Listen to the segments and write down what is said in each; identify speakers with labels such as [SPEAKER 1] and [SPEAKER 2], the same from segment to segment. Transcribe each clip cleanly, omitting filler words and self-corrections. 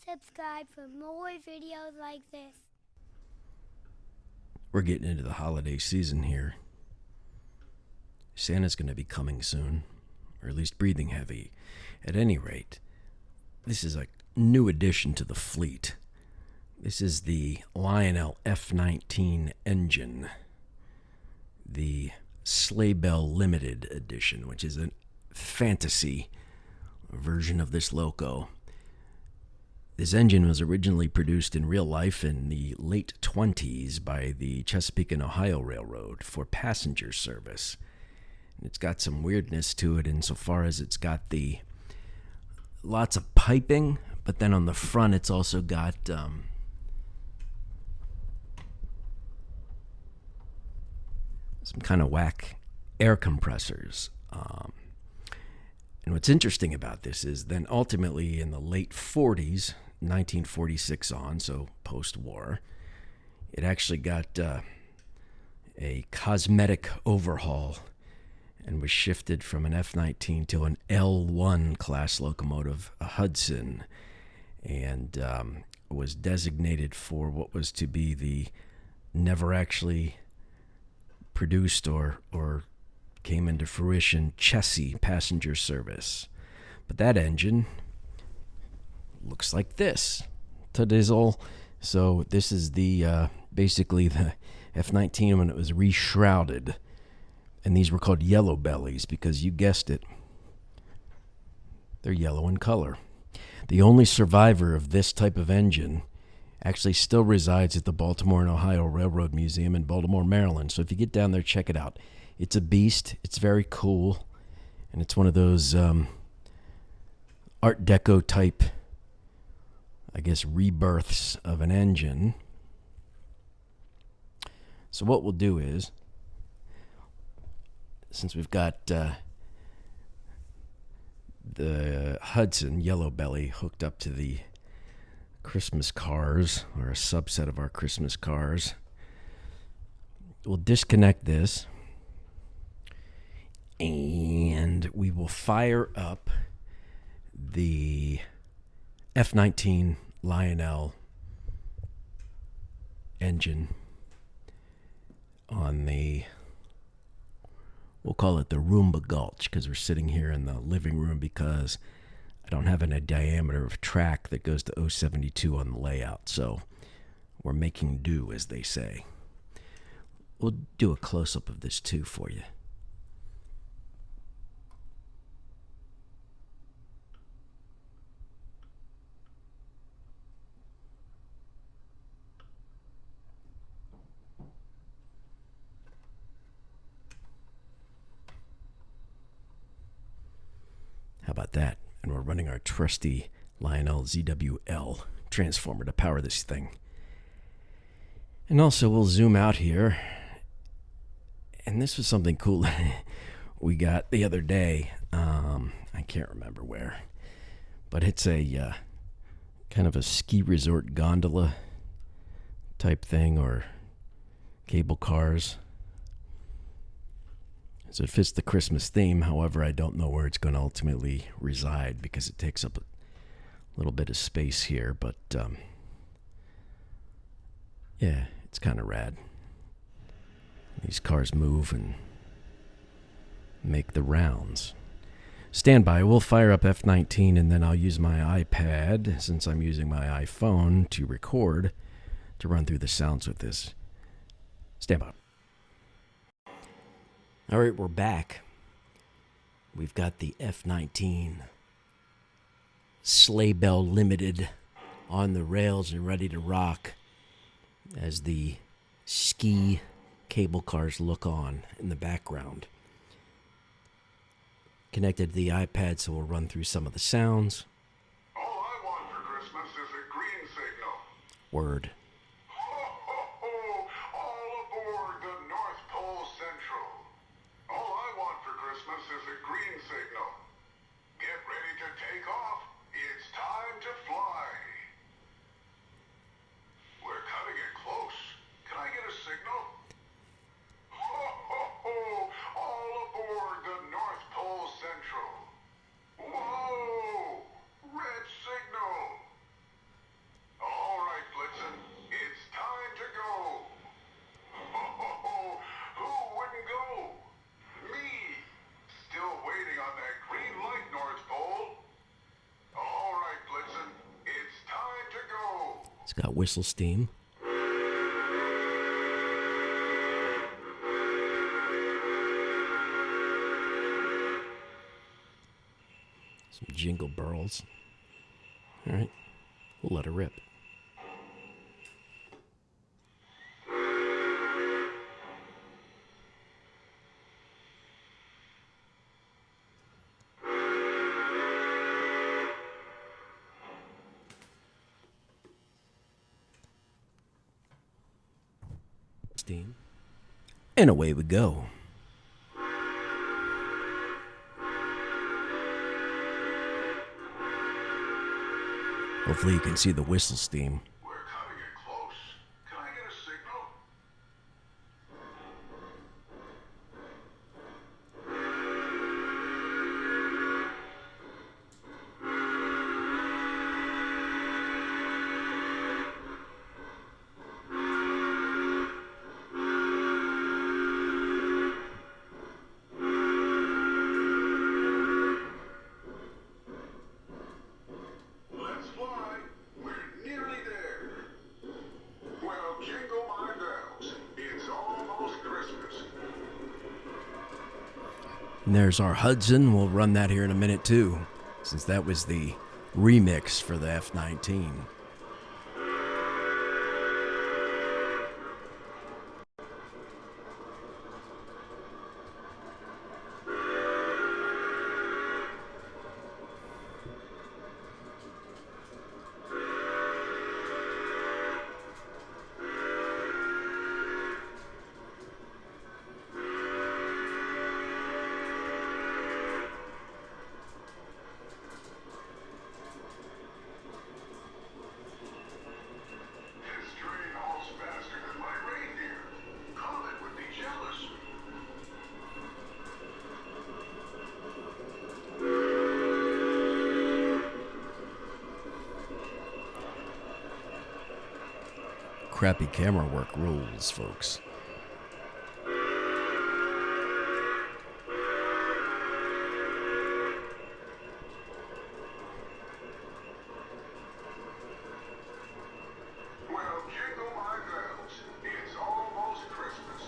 [SPEAKER 1] subscribe for more videos like this.
[SPEAKER 2] We're getting into the holiday season here. Santa's going to be coming soon, or at least breathing heavy. At any rate, this is a new addition to the fleet. This is the Lionel F-19 engine, the Sleigh Bell Limited Edition, which is a fantasy version of this loco. This engine was originally produced in real life in the late 20s by the Chesapeake and Ohio Railroad for passenger service. And it's got some weirdness to it insofar as it's got the lots of piping, but then on the front it's also got some kind of whack air compressors. And what's interesting about this is then ultimately in the late 40s, 1946 on, so post-war, it actually got a cosmetic overhaul and was shifted from an F-19 to an L-1 class locomotive, a Hudson, and was designated for what was to be the never actually produced or came into fruition Chessie passenger service. But that engine looks like this. Tadizzle. So this is the basically the F-19 when it was reshrouded. And these were called yellow bellies because you guessed it, they're yellow in color. The only survivor of this type of engine actually still resides at the Baltimore and Ohio Railroad Museum in Baltimore, Maryland. So if you get down there, check it out. It's a beast. It's very cool. And it's one of those Art Deco type, I guess, rebirths of an engine. So what we'll do is, since we've got the Hudson yellow belly hooked up to the Christmas cars, or a subset of our Christmas cars, we'll disconnect this and we will fire up the F-19 Lionel engine on the, we'll call it the Roomba Gulch, because we're sitting here in the living room because I don't have a diameter of track that goes to 072 on the layout. So we're making do, as they say. We'll do a close-up of this too for you. How about that? And we're running our trusty Lionel ZWL transformer to power this thing. And also we'll zoom out here. And this was something cool we got the other day. I can't remember where. But it's a kind of a ski resort gondola type thing, or cable cars. So it fits the Christmas theme. However, I don't know where it's going to ultimately reside because it takes up a little bit of space here. But yeah, it's kind of rad. These cars move and make the rounds. Stand by. We'll fire up F-19 and then I'll use my iPad, since I'm using my iPhone to record, to run through the sounds with this. Stand by. All right, we're back. We've got the F-19 Sleigh Bell Limited on the rails and ready to rock as the ski cable cars look on in the background. Connected to the iPad, so we'll run through some of the sounds.
[SPEAKER 3] All I want for Christmas is a green signal.
[SPEAKER 2] Word.
[SPEAKER 3] Ho, ho, ho! All aboard the North Pole Central. All I want for Christmas is a green signal. Get ready to take off. It's time to fly. We're cutting it close. Can I get a signal? Ho, ho, ho! All aboard the North Pole Central. Whoa! Red signal. green light, North Pole. All right, Blitzen, it's time to go.
[SPEAKER 2] It's got whistle steam. Some jingle bells. All right, we'll let her rip. Steam. And away we go. Hopefully you can see the whistle steam.
[SPEAKER 3] We're coming in close. Can I get a signal? Let's fly. We're nearly there. Well, jingle my bells. It's almost Christmas.
[SPEAKER 2] And there's our Hudson. We'll run that here in a minute too, since that was the remix for the F-19.
[SPEAKER 3] This train hauls faster than my reindeer. Comet would be jealous.
[SPEAKER 2] Crappy camera work rules, folks.
[SPEAKER 3] Well, jingle my bells. It's almost Christmas.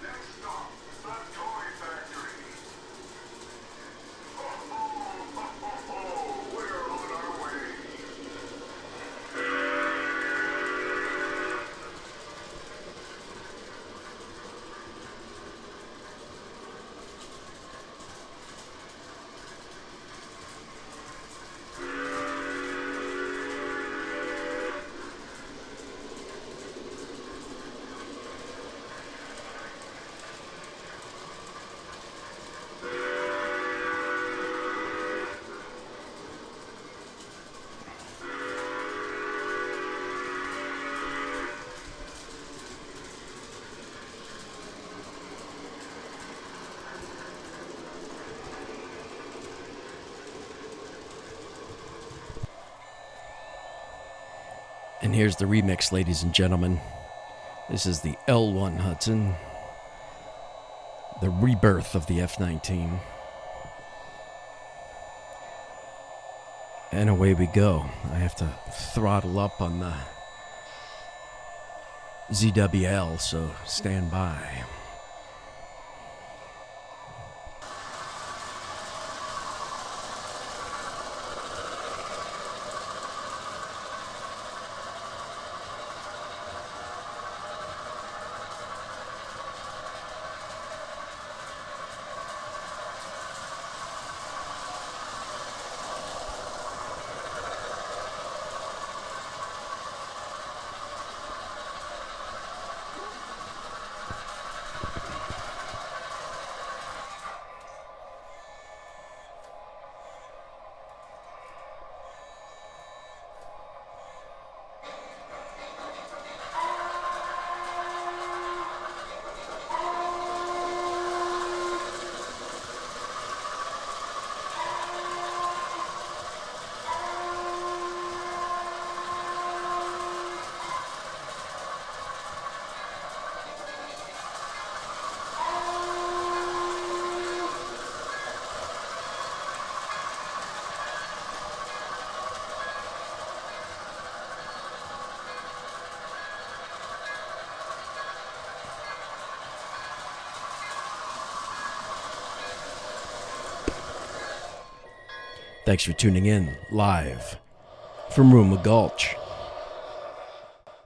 [SPEAKER 3] Next stop, the toy factory. We're on our way.
[SPEAKER 2] And here's the remix, ladies and gentlemen. This is the L1 Hudson, the rebirth of the F-19. And away we go. I have to throttle up on the ZWL, so stand by. Thanks for tuning in live from Rumor Gulch.